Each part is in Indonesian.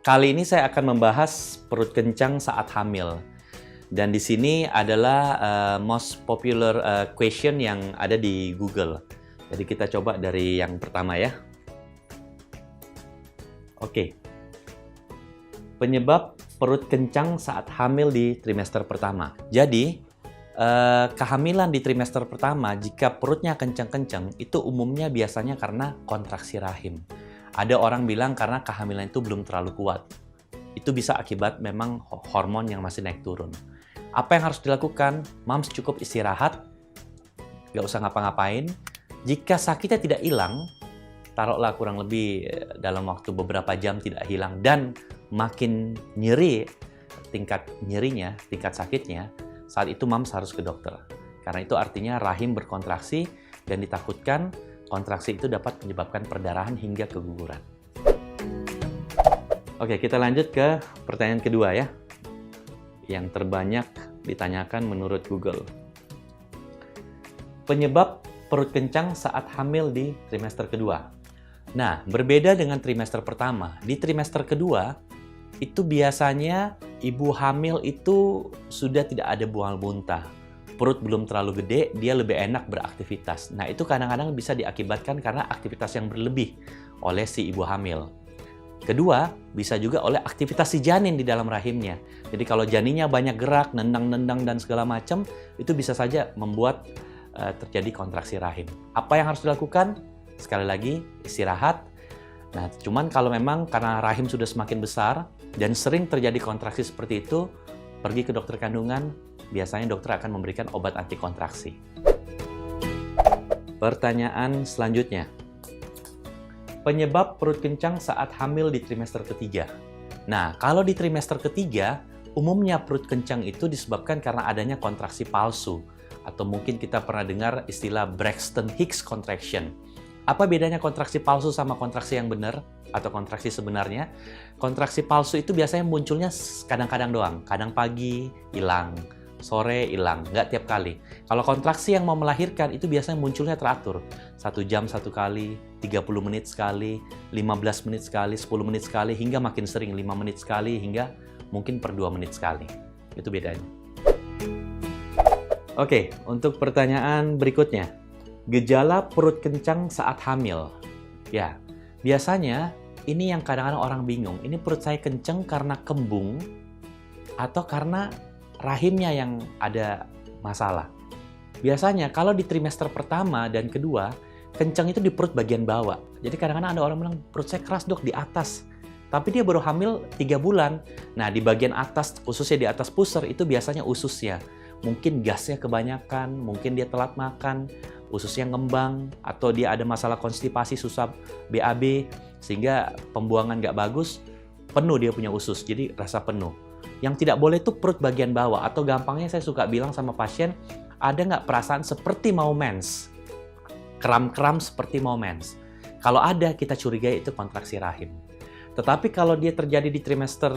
Kali ini saya akan membahas perut kencang saat hamil. Dan di sini adalah most popular question yang ada di Google. Jadi kita coba dari yang pertama ya. Oke. Penyebab perut kencang saat hamil di trimester pertama. Jadi, kehamilan di trimester pertama, jika perutnya kencang-kencang, itu umumnya biasanya karena kontraksi rahim. Ada orang bilang karena kehamilan itu belum terlalu kuat. Itu bisa akibat memang hormon yang masih naik turun. Apa yang harus dilakukan? Moms cukup istirahat, nggak usah ngapa-ngapain. Jika sakitnya tidak hilang, taruhlah kurang lebih dalam waktu beberapa jam tidak hilang, dan makin nyeri, tingkat nyerinya, tingkat sakitnya, saat itu moms harus ke dokter. Karena itu artinya rahim berkontraksi dan ditakutkan kontraksi itu dapat menyebabkan perdarahan hingga keguguran. Oke, kita lanjut ke pertanyaan kedua ya. Yang terbanyak ditanyakan menurut Google. Penyebab perut kencang saat hamil di trimester kedua. Nah, berbeda dengan trimester pertama. Di trimester kedua, itu biasanya ibu hamil itu sudah tidak ada buang muntah. Perut belum terlalu gede, dia lebih enak beraktivitas. Nah, itu kadang-kadang bisa diakibatkan karena aktivitas yang berlebih oleh si ibu hamil. Kedua, bisa juga oleh aktivitas si janin di dalam rahimnya. Jadi kalau janinnya banyak gerak, nendang-nendang dan segala macam, itu bisa saja membuat terjadi kontraksi rahim. Apa yang harus dilakukan? Sekali lagi, istirahat. Nah, cuman kalau memang karena rahim sudah semakin besar dan sering terjadi kontraksi seperti itu, pergi ke dokter kandungan, biasanya dokter akan memberikan obat anti kontraksi. Pertanyaan selanjutnya. Penyebab perut kencang saat hamil di trimester ketiga. Nah, kalau di trimester ketiga, umumnya perut kencang itu disebabkan karena adanya kontraksi palsu. Atau mungkin kita pernah dengar istilah Braxton Hicks contraction. Apa bedanya kontraksi palsu sama kontraksi yang benar atau kontraksi sebenarnya? Kontraksi palsu itu biasanya munculnya kadang-kadang doang. Kadang pagi, hilang. Sore, hilang. Nggak tiap kali. Kalau kontraksi yang mau melahirkan itu biasanya munculnya teratur. 1 jam 1 kali, 30 menit sekali, 15 menit sekali, 10 menit sekali, hingga makin sering 5 menit sekali, hingga mungkin per 2 menit sekali. Itu bedanya. Oke, untuk pertanyaan berikutnya. Gejala perut kencang saat hamil. Ya, biasanya ini yang kadang-kadang orang bingung. Ini perut saya kencang karena kembung atau karena rahimnya yang ada masalah. Biasanya kalau di trimester pertama dan kedua, kencang itu di perut bagian bawah. Jadi kadang-kadang ada orang bilang, perut saya keras dok di atas. Tapi dia baru hamil 3 bulan. Nah, di bagian atas, khususnya di atas pusar, itu biasanya ususnya. Mungkin gasnya kebanyakan, mungkin dia telat makan, ususnya ngembang, atau dia ada masalah konstipasi, susah BAB, sehingga pembuangan nggak bagus, penuh dia punya usus, jadi rasa penuh. Yang tidak boleh itu perut bagian bawah, atau gampangnya saya suka bilang sama pasien, ada nggak perasaan seperti mau mens? Kram-kram seperti mau mens. Kalau ada, kita curigai itu kontraksi rahim. Tetapi kalau dia terjadi di trimester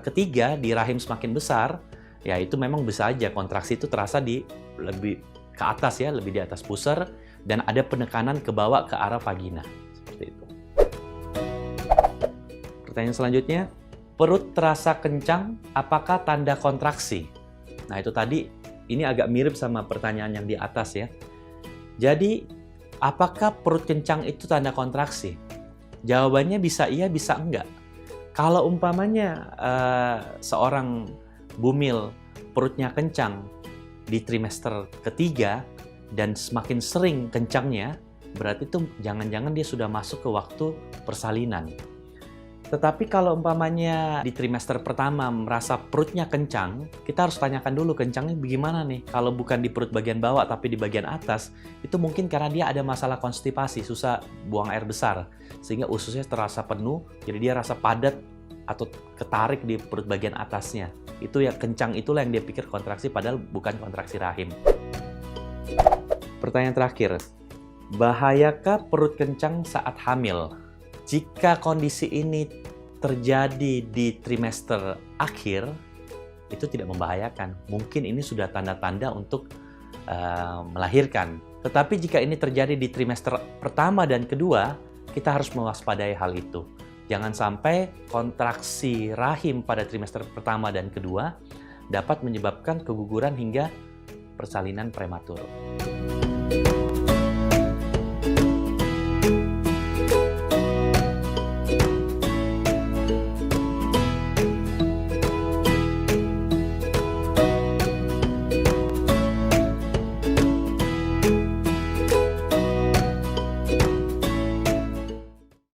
ketiga, di rahim semakin besar, ya itu memang bisa aja kontraksi itu terasa di lebih ke atas ya, lebih di atas pusar, dan ada penekanan ke bawah ke arah vagina. Seperti itu. Pertanyaan selanjutnya, perut terasa kencang, apakah tanda kontraksi? Nah itu tadi, ini agak mirip sama pertanyaan yang di atas ya. Jadi, apakah perut kencang itu tanda kontraksi? Jawabannya bisa iya, bisa enggak. Kalau umpamanya seorang bumil perutnya kencang di trimester ketiga dan semakin sering kencangnya, berarti itu jangan-jangan dia sudah masuk ke waktu persalinan. Tetapi kalau umpamanya di trimester pertama merasa perutnya kencang, kita harus tanyakan dulu kencangnya bagaimana nih. Kalau bukan di perut bagian bawah tapi di bagian atas, itu mungkin karena dia ada masalah konstipasi, susah buang air besar, sehingga ususnya terasa penuh, jadi dia rasa padat atau ketarik di perut bagian atasnya. Itu yang kencang, itulah yang dia pikir kontraksi, padahal bukan kontraksi rahim. Pertanyaan terakhir, bahayakah perut kencang saat hamil? Jika kondisi ini terjadi di trimester akhir, itu tidak membahayakan. Mungkin ini sudah tanda-tanda untuk melahirkan. Tetapi jika ini terjadi di trimester pertama dan kedua, kita harus mewaspadai hal itu. Jangan sampai kontraksi rahim pada trimester pertama dan kedua dapat menyebabkan keguguran hingga persalinan prematur.